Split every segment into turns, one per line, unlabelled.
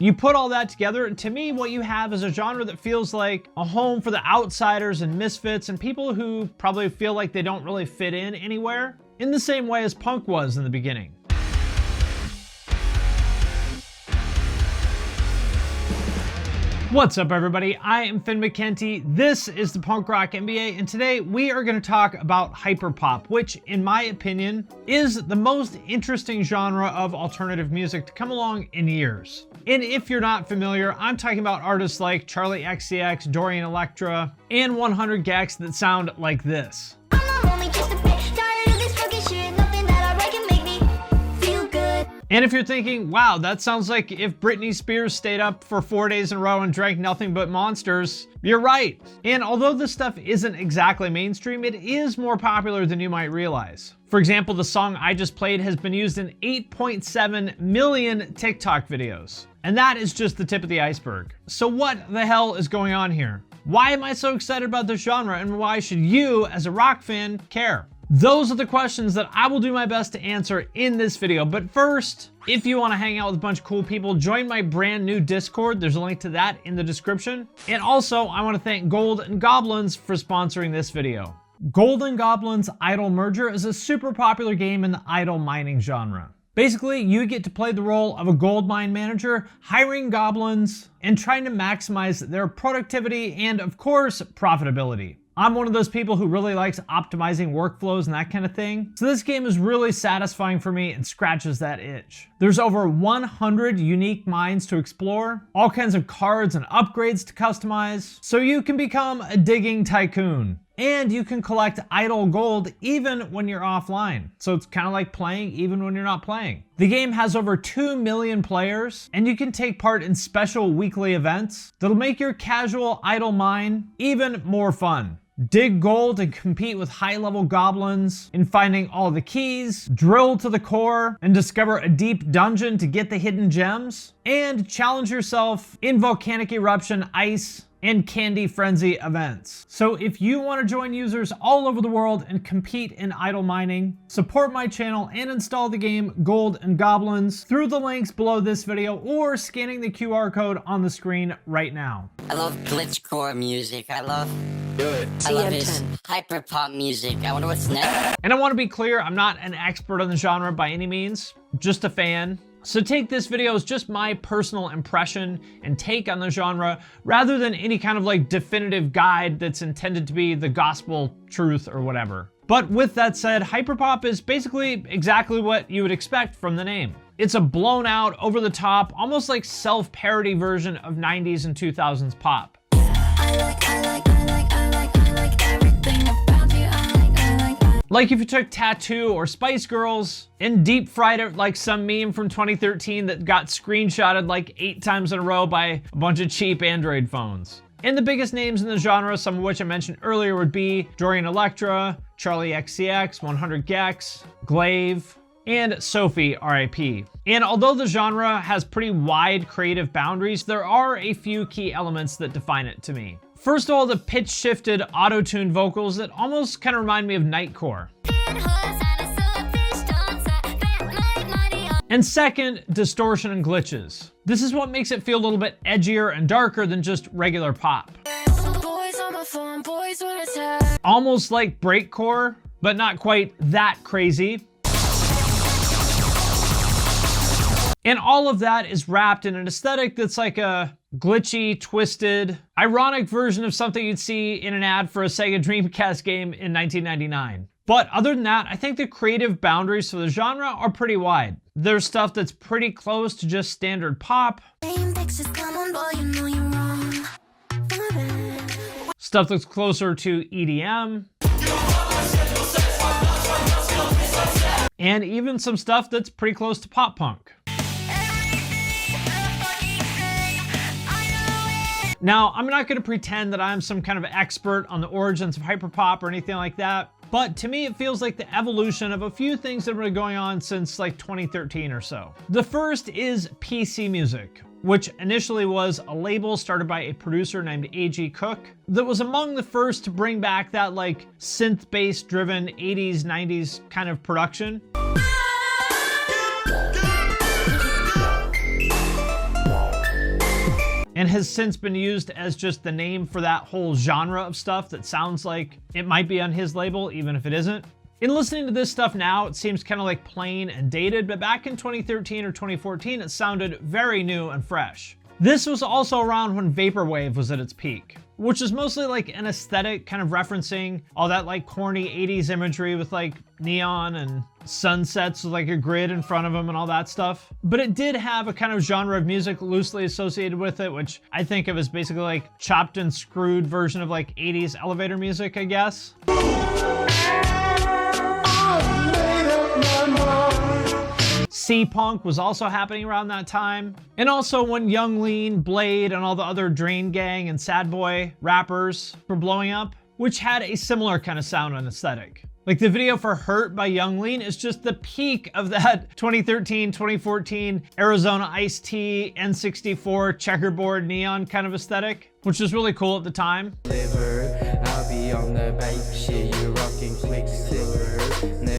You put all that together, and to me, what you have is a genre that feels like a home for the outsiders and misfits and people who probably feel like they don't really fit in anywhere, in the same way as punk was in the beginning. What's up, everybody? I am Finn McKenty. This is the Punk Rock MBA, and today we are going to talk about hyperpop, which, in my opinion, is the most interesting genre of alternative music to come along in years. And if you're not familiar, I'm talking about artists like Charli XCX, Dorian Electra, and 100 Gecs that sound like this. And if you're thinking, wow, that sounds like if Britney Spears stayed up for 4 days in a row and drank nothing but Monsters, you're right. And although this stuff isn't exactly mainstream, it is more popular than you might realize. For example, the song I just played has been used in 8.7 million TikTok videos. And that is just the tip of the iceberg. So what the hell is going on here? Why am I so excited about this genre, and why should you, as a rock fan, care? Those are the questions that I will do my best to answer in this video. But first, if you want to hang out with a bunch of cool people, join my brand new Discord. There's a link to that in the description. And also, I want to thank Gold and Goblins for sponsoring this video. Gold and Goblins Idle Merger is a super popular game in the idle mining genre. Basically, you get to play the role of a gold mine manager, hiring goblins and trying to maximize their productivity and, of course, profitability. I'm one of those people who really likes optimizing workflows and that kind of thing. So this game is really satisfying for me and scratches that itch. There's over 100 unique mines to explore, all kinds of cards and upgrades to customize, so you can become a digging tycoon. And you can collect idle gold even when you're offline. So it's kind of like playing even when you're not playing. The game has over 2 million players, and you can take part in special weekly events that'll make your casual idle mine even more fun. Dig gold and compete with high-level goblins in finding all the keys, drill to the core, and discover a deep dungeon to get the hidden gems, and challenge yourself in volcanic eruption, ice, and Candy Frenzy events. So if you want to join users all over the world and compete in idle mining, support my channel and install the game Gold and Goblins through the links below this video or scanning the QR code on the screen right now.
I love glitchcore music. I love this hyperpop music. I wonder what's next.
And I want to be clear, I'm not an expert on the genre by any means, just a fan. So take this video as just my personal impression and take on the genre rather than any kind of like definitive guide that's intended to be the gospel truth or whatever. But with that said, hyperpop is basically exactly what you would expect from the name. It's a blown out, over the top, almost like self-parody version of 90s and 2000s pop. Like if you took Tattoo or Spice Girls and deep fried it like some meme from 2013 that got screenshotted like 8 times in a row by a bunch of cheap Android phones. And the biggest names in the genre, some of which I mentioned earlier, would be Dorian Electra, Charli XCX, 100 Gecs, Glaive, and Sophie, RIP. And although the genre has pretty wide creative boundaries, there are a few key elements that define it to me. First of all, the pitch-shifted auto-tuned vocals that almost kind of remind me of Nightcore. And second, distortion and glitches. This is what makes it feel a little bit edgier and darker than just regular pop. Almost like breakcore, but not quite that crazy. And all of that is wrapped in an aesthetic that's like a glitchy, twisted, ironic version of something you'd see in an ad for a Sega Dreamcast game in 1999. But other than that, I think the creative boundaries for the genre are pretty wide. There's stuff that's pretty close to just standard pop. Stuff that's closer to EDM. And even some stuff that's pretty close to pop punk. Now, I'm not going to pretend that I'm some kind of expert on the origins of hyperpop or anything like that, but to me it feels like the evolution of a few things that have been going on since like 2013 or so. The first is PC music, which initially was a label started by a producer named A.G. Cook that was among the first to bring back that like synth-based driven 80s, 90s kind of production. and has since been used as just the name for that whole genre of stuff that sounds like it might be on his label, even if it isn't. In listening to this stuff now, it seems kind of like plain and dated, but back in 2013 or 2014, it sounded very new and fresh. This was also around when vaporwave was at its peak, which is mostly like an aesthetic kind of referencing all that like corny 80s imagery with like neon and sunsets with like a grid in front of them and all that stuff. But it did have a kind of genre of music loosely associated with it, which I think of as basically like chopped and screwed version of like 80s elevator music, I guess. C-Punk was also happening around that time. And also when Young Lean, Blade, and all the other Drain Gang and Sad Boy rappers were blowing up, which had a similar kind of sound and aesthetic. Like the video for Hurt by Young Lean is just the peak of that 2013, 2014 Arizona Iced Tea, N64, checkerboard neon kind of aesthetic, which was really cool at the time. I'll be on the bike, shit, you rocking Quicksilver.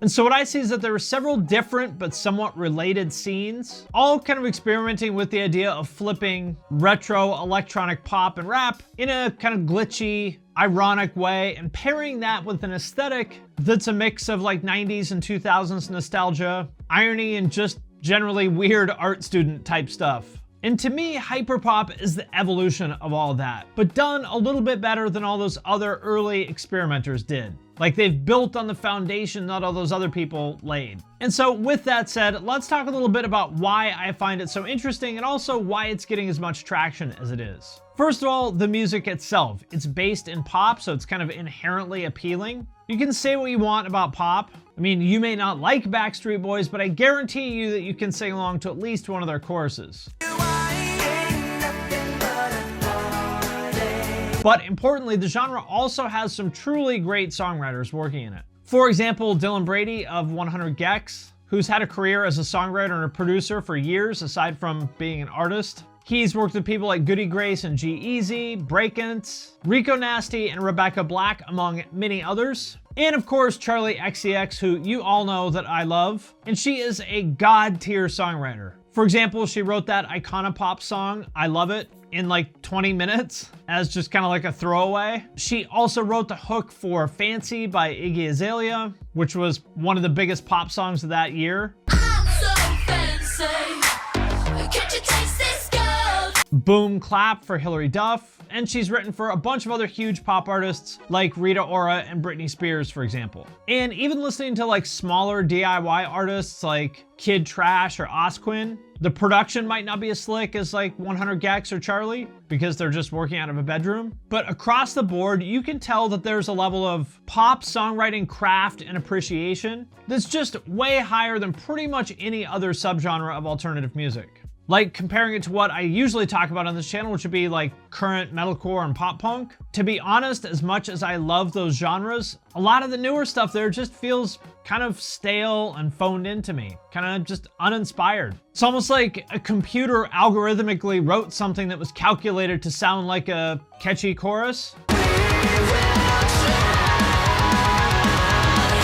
And so what I see is that there were several different but somewhat related scenes, all kind of experimenting with the idea of flipping retro electronic pop and rap in a kind of glitchy, ironic way, and pairing that with an aesthetic that's a mix of like 90s and 2000s nostalgia, irony, and just generally weird art student type stuff. And to me, hyperpop is the evolution of all that, but done a little bit better than all those other early experimenters did. Like they've built on the foundation that all those other people laid. And so with that said, let's talk a little bit about why I find it so interesting and also why it's getting as much traction as it is. First of all, the music itself. It's based in pop, so it's kind of inherently appealing. You can say what you want about pop. I mean, you may not like Backstreet Boys, but I guarantee you that you can sing along to at least one of their choruses. But importantly, the genre also has some truly great songwriters working in it. For example, Brady of 100 Gecs, who's had a career as a songwriter and a producer for years aside from being an artist. He's worked with people like Goody Grace and G-Eazy, Breakance, Rico Nasty, and Rebecca Black, among many others. And of course, Charli XCX, who you all know that I love. And she is a god-tier songwriter. For example, she wrote that Iconopop song, I Love It, in like 20 minutes as just kind of like a throwaway. She also wrote the hook for Fancy by Iggy Azalea, which was one of the biggest pop songs of that year. I'm so fancy. Can't you taste this girl? Boom Clap for Hilary Duff. And she's written for a bunch of other huge pop artists like Rita Ora and Britney Spears, for example. And even listening to like smaller DIY artists like Kid Trash or Osquinn, the production might not be as slick as like 100 Gecs or Charli because they're just working out of a bedroom. But across the board, you can tell that there's a level of pop songwriting craft and appreciation that's just way higher than pretty much any other subgenre of alternative music. Like comparing it to what I usually talk about on this channel, which would be like current metalcore and pop punk. To be honest, as much as I love those genres, a lot of the newer stuff there just feels kind of stale and phoned in to me, kind of just uninspired. It's almost like a computer algorithmically wrote something that was calculated to sound like a catchy chorus.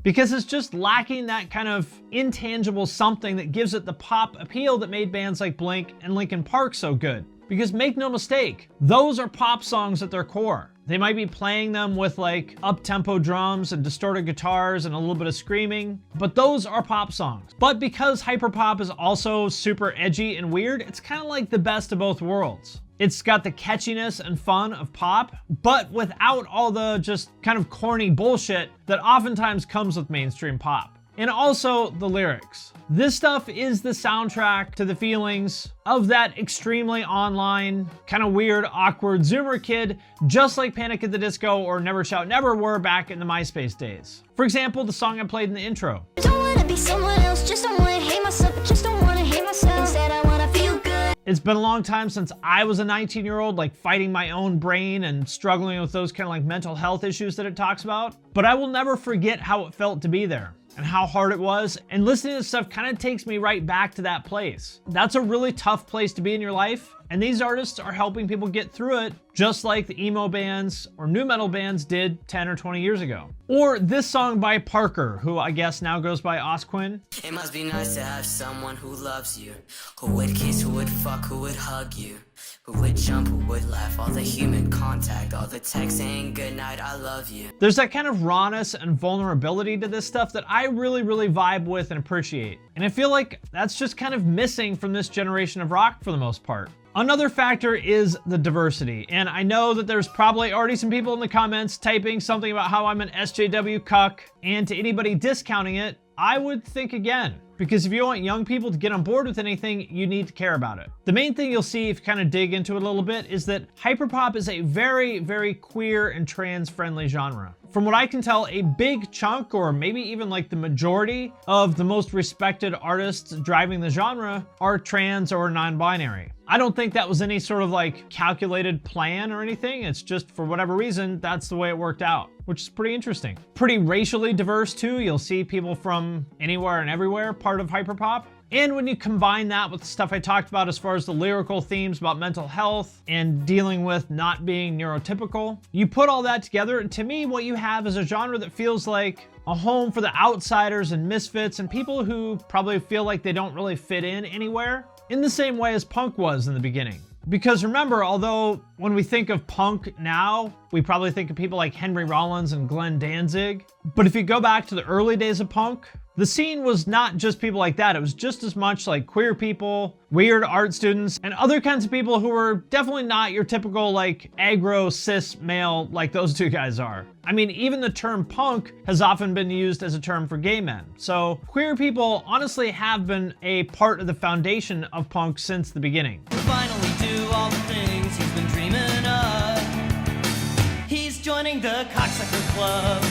Because it's just lacking that kind of intangible something that gives it the pop appeal that made bands like Blink and Linkin Park so good. Because make no mistake, those are pop songs at their core. They might be playing them with like up-tempo drums and distorted guitars and a little bit of screaming, but those are pop songs. But because hyperpop is also super edgy and weird, it's kind of like the best of both worlds. It's got the catchiness and fun of pop, but without all the just kind of corny bullshit that oftentimes comes with mainstream pop. And also the lyrics. This stuff is the soundtrack to the feelings of that extremely online, kind of weird, awkward Zoomer kid, just like Panic at the Disco or Never Shout Never were back in the MySpace days. For example, the song I played in the intro. Don't wanna be someone else, just don't wanna hate myself, just don't wanna hate myself. Instead I wanna feel good. It's been a long time since I was a 19-year-old, like fighting my own brain and struggling with those kind of like mental health issues that it talks about. But I will never forget how it felt to be there and how hard it was. And listening to stuff kind of takes me right back to that place. That's a really tough place to be in your life. and these artists are helping people get through it just like the emo bands or nu metal bands did 10 or 20 years ago. Or this song by Parker, who I guess now goes by Osquinn.
It must be nice to have someone who loves you, who would kiss, who would fuck, who would hug you, who would jump, who would laugh, all the human contact, all the text saying goodnight, I love you.
There's that kind of rawness and vulnerability to this stuff that I really vibe with and appreciate. And I feel like that's just kind of missing from this generation of rock for the most part. Another factor is the diversity, and I know that there's probably already some people in the comments typing something about how I'm an SJW cuck, and to anybody discounting it, I would think again. Because if you want young people to get on board with anything, you need to care about it. The main thing you'll see if you kind of dig into it a little bit is that hyperpop is a very queer and trans-friendly genre. From what I can tell, a big chunk, or maybe even like the majority of the most respected artists driving the genre are trans or non-binary. I don't think that was any sort of like calculated plan or anything. It's just for whatever reason, that's the way it worked out, which is pretty interesting. Pretty racially diverse too. You'll see people from anywhere and everywhere part of hyperpop. And when you combine that with the stuff I talked about as far as the lyrical themes about mental health and dealing with not being neurotypical, you put all that together, and to me, what you have is a genre that feels like a home for the outsiders and misfits and people who probably feel like they don't really fit in anywhere, in the same way as punk was in the beginning. Because remember, although when we think of punk now, we probably think of people like Henry Rollins and Glenn Danzig, but if you go back to the early days of punk, the scene was not just people like that. It was just as much like queer people, weird art students, and other kinds of people who were definitely not your typical like aggro cis male like those two guys are. I mean, even the term punk has often been used as a term for gay men. So queer people honestly have been a part of the foundation of punk since the beginning.
Finally do all the things he's been dreaming of. He's joining the Cocksucker Club.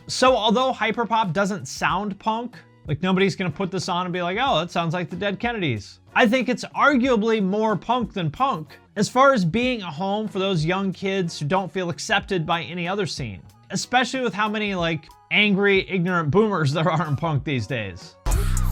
So although hyperpop doesn't sound punk, like nobody's gonna put this on and be like, oh, that sounds like the Dead Kennedys, I think it's arguably more punk than punk as far as being a home for those young kids who don't feel accepted by any other scene, especially with how many like angry, ignorant boomers there are in punk these days.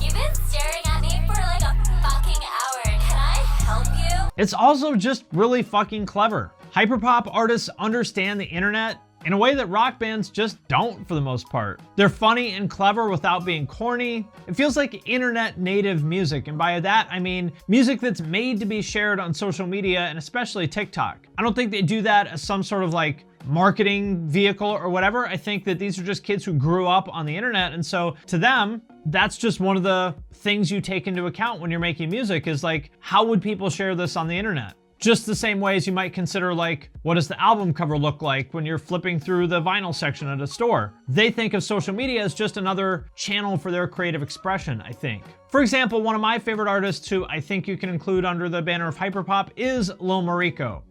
You've been staring at me for like a fucking hour. Can I help you?
It's also just really fucking clever. Hyperpop artists understand the internet in a way that rock bands just don't for the most part. They're funny and clever without being corny. It feels like internet native music, and by that I mean music that's made to be shared on social media and especially TikTok. I don't think they do that as some sort of like marketing vehicle or whatever. I think that these are just kids who grew up on the internet, and so to them, that's just one of the things you take into account when you're making music is like, how would people share this on the internet? Just the same way as you might consider like, what does the album cover look like when you're flipping through the vinyl section at a store? They think of social media as just another channel for their creative expression, I think. For example, one of my favorite artists who I think you can include under the banner of hyperpop is Lil Mariko,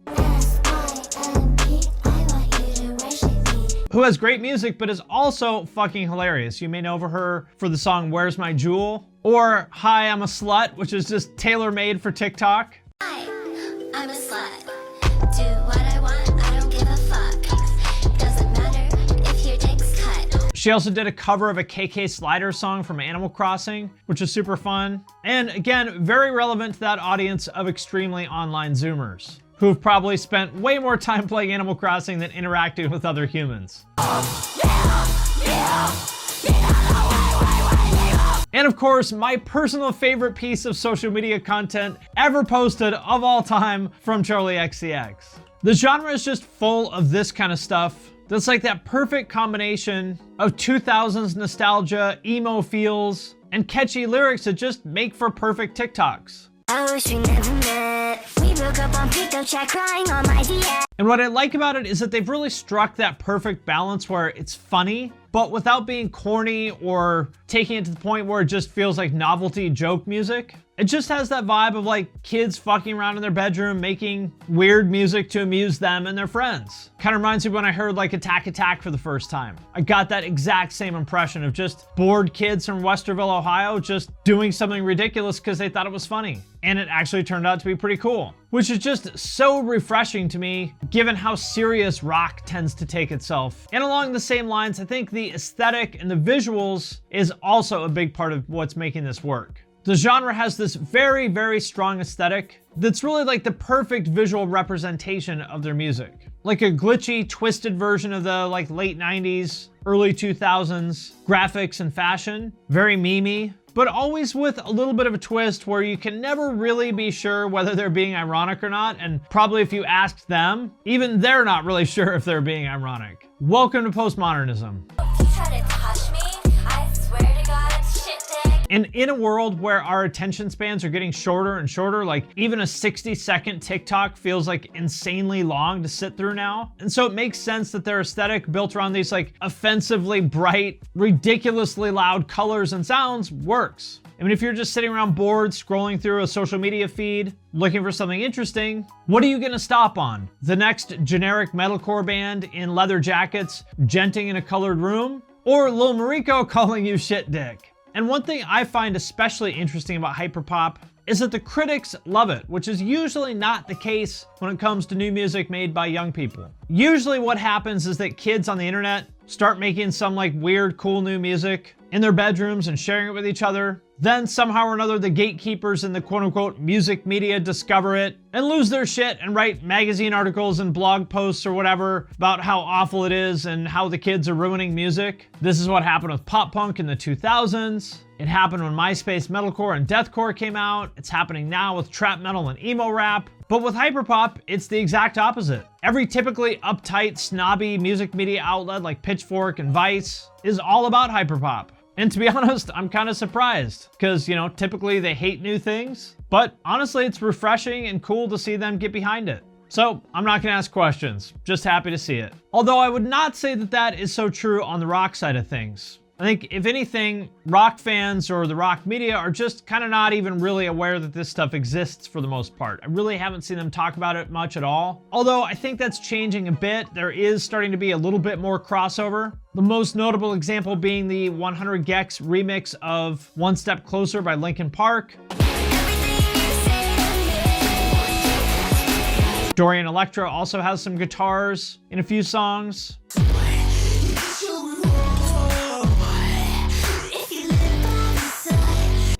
who has great music but is also fucking hilarious. You may know her for the song Where's My Jewel, or Hi, I'm a Slut, which is just tailor-made for TikTok.
I'm a slut. Do what I want, I don't give a fuck. Doesn't matter if your dick's cut.
She also did a cover of a KK Slider song from Animal Crossing, which is super fun. And again, very relevant to that audience of extremely online Zoomers, who've probably spent way more time playing Animal Crossing than interacting with other humans. And of course, my personal favorite piece of social media content ever posted of all time from Charli XCX. The genre is just full of this kind of stuff that's like that perfect combination of 2000s nostalgia, emo feels, and catchy lyrics that just make for perfect TikToks.
I wish we never met. We broke up on pickup chat, crying on my DM.
And what I like about it is that they've really struck that perfect balance where it's funny, but without being corny or taking it to the point where it just feels like novelty joke music. It just has that vibe of like kids fucking around in their bedroom, making weird music to amuse them and their friends. Kind of reminds me when I heard like Attack Attack for the first time. I got that exact same impression of just bored kids from Westerville, Ohio, just doing something ridiculous because they thought it was funny. And it actually turned out to be pretty cool, which is just so refreshing to me, given how serious rock tends to take itself. And along the same lines, I think the aesthetic and the visuals is also a big part of what's making this work. The genre has this very, very strong aesthetic that's really like the perfect visual representation of their music. Like a glitchy, twisted version of the like late 90s, early 2000s graphics and fashion. Very memey, but always with a little bit of a twist where you can never really be sure whether they're being ironic or not, and probably if you asked them, even they're not really sure if they're being ironic. Welcome to postmodernism.
You try to touch me, I swear to God it's shit dick.
And in a world where our attention spans are getting shorter and shorter, like even a 60-second TikTok feels like insanely long to sit through now. And so it makes sense that their aesthetic built around these like offensively bright, ridiculously loud colors and sounds works. I mean, if you're just sitting around bored, scrolling through a social media feed, looking for something interesting, what are you gonna stop on? The next generic metalcore band in leather jackets, genting in a colored room? Or Lil Mariko calling you shit dick? And one thing I find especially interesting about hyperpop is that the critics love it, which is usually not the case when it comes to new music made by young people. Usually what happens is that kids on the internet start making some like weird, cool new music in their bedrooms and sharing it with each other. Then somehow or another, the gatekeepers in the quote unquote music media discover it and lose their shit and write magazine articles and blog posts or whatever about how awful it is and how the kids are ruining music. This is what happened with pop punk in the 2000s. It happened when MySpace metalcore and deathcore came out. It's happening now with trap metal and emo rap. But with hyperpop, it's the exact opposite. Every typically uptight, snobby music media outlet like Pitchfork and Vice is all about hyperpop. And to be honest, I'm kind of surprised because, you know, typically they hate new things, but honestly, it's refreshing and cool to see them get behind it. So I'm not gonna ask questions, just happy to see it. Although I would not say that that is so true on the rock side of things. I think if anything, rock fans or the rock media are just kind of not even really aware that this stuff exists for the most part. I really haven't seen them talk about it much at all. Although I think that's changing a bit. There is starting to be a little bit more crossover. The most notable example being the 100 Gecs remix of One Step Closer by Linkin Park. Dorian Electra also has some guitars in a few songs.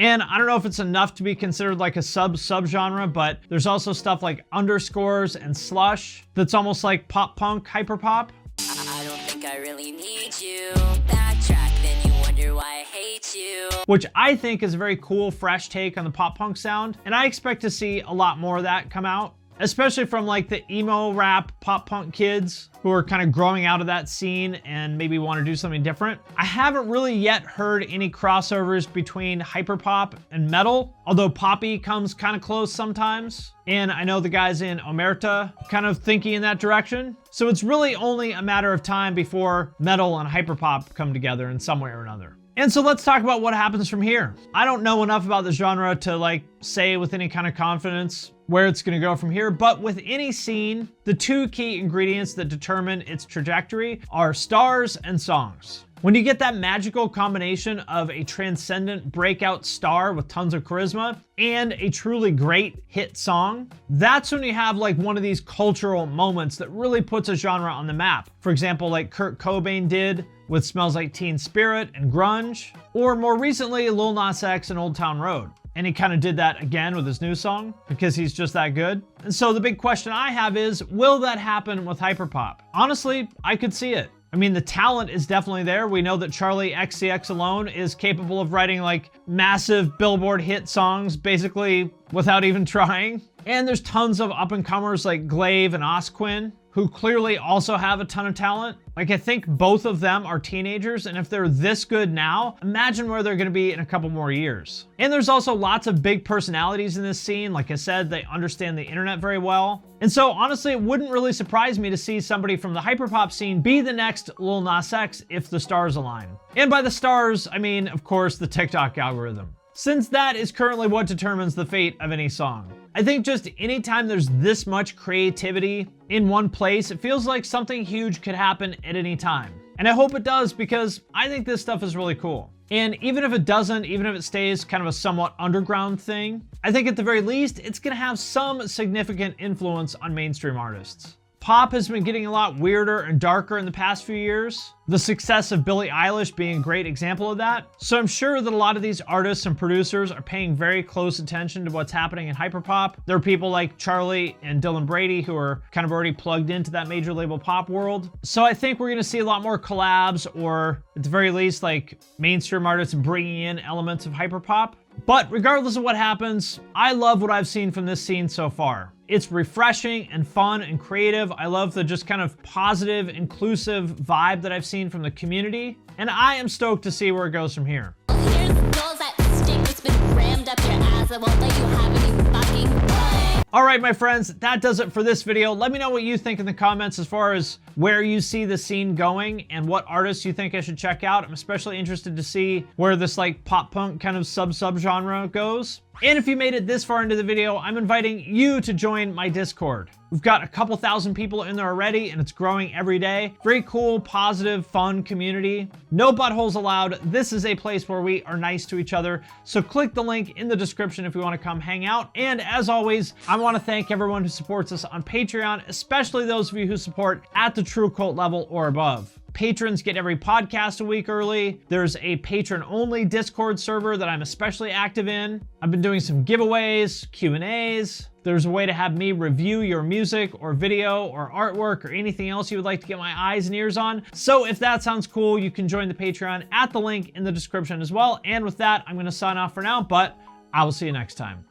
And I don't know if it's enough to be considered like a subgenre, but there's also stuff like Underscores and Slush that's almost like pop punk hyperpop.
I don't think I really need you. Backtrack, then you wonder why I hate you.
Which I think is a very cool, fresh take on the pop punk sound. And I expect to see a lot more of that come out, especially from like the emo rap pop punk kids who are kind of growing out of that scene and maybe want to do something different. I haven't really yet heard any crossovers between hyperpop and metal, although poppy comes kind of close sometimes. And I know the guys in Omerta kind of thinking in that direction. So it's really only a matter of time before metal and hyperpop come together in some way or another. And so let's talk about what happens from here. I don't know enough about the genre to like say with any kind of confidence where it's gonna go from here, but with any scene, the two key ingredients that determine its trajectory are stars and songs. When you get that magical combination of a transcendent breakout star with tons of charisma and a truly great hit song, that's when you have like one of these cultural moments that really puts a genre on the map. For example, like Kurt Cobain did with Smells Like Teen Spirit and grunge, or more recently, Lil Nas X and Old Town Road. And he kind of did that again with his new song because he's just that good. And so the big question I have is, will that happen with hyperpop? Honestly, I could see it. I mean, the talent is definitely there. We know that Charli XCX alone is capable of writing like massive Billboard hit songs basically without even trying. And there's tons of up-and-comers like Glaive and Osquinn who clearly also have a ton of talent. Like, I think both of them are teenagers, and if they're this good now, imagine where they're gonna be in a couple more years. And there's also lots of big personalities in this scene. Like I said, they understand the internet very well. And so honestly, it wouldn't really surprise me to see somebody from the hyperpop scene be the next Lil Nas X if the stars align. And by the stars, I mean, of course, the TikTok algorithm, since that is currently what determines the fate of any song. I think just anytime there's this much creativity in one place, it feels like something huge could happen at any time. And I hope it does, because I think this stuff is really cool. And even if it doesn't, even if it stays kind of a somewhat underground thing, I think at the very least, it's gonna have some significant influence on mainstream artists. Pop has been getting a lot weirder and darker in the past few years. The success of Billie Eilish being a great example of that. So I'm sure that a lot of these artists and producers are paying very close attention to what's happening in hyperpop. There are people like Charli and Brady who are kind of already plugged into that major label pop world. So I think we're gonna see a lot more collabs, or at the very least, like mainstream artists bringing in elements of hyperpop. But regardless of what happens, I love what I've seen from this scene so far. It's refreshing and fun and creative. I love the just kind of positive, inclusive vibe that I've seen from the community. And I am stoked to see where it goes from here.
Here's goals that stick. It's been rammed up your ass. I won't let you have any fucking fun.
All right, my friends, that does it for this video. Let me know what you think in the comments as far as where you see the scene going and what artists you think I should check out. I'm especially interested to see where this like pop punk kind of sub-genre goes. And if you made it this far into the video, I'm inviting you to join my Discord. We've got a couple thousand people in there already, and it's growing every day. Very cool, positive, fun community. No buttholes allowed. This is a place where we are nice to each other. So click the link in the description if you want to come hang out. And as always, I want to thank everyone who supports us on Patreon, especially those of you who support at the True Cult level or above. Patrons get every podcast a week early. There's a patron-only Discord server that I'm especially active in. I've been doing some giveaways, Q&As. There's a way to have me review your music or video or artwork or anything else you would like to get my eyes and ears on. So if that sounds cool, you can join the Patreon at the link in the description as well. And with that, I'm going to sign off for now, but I will see you next time.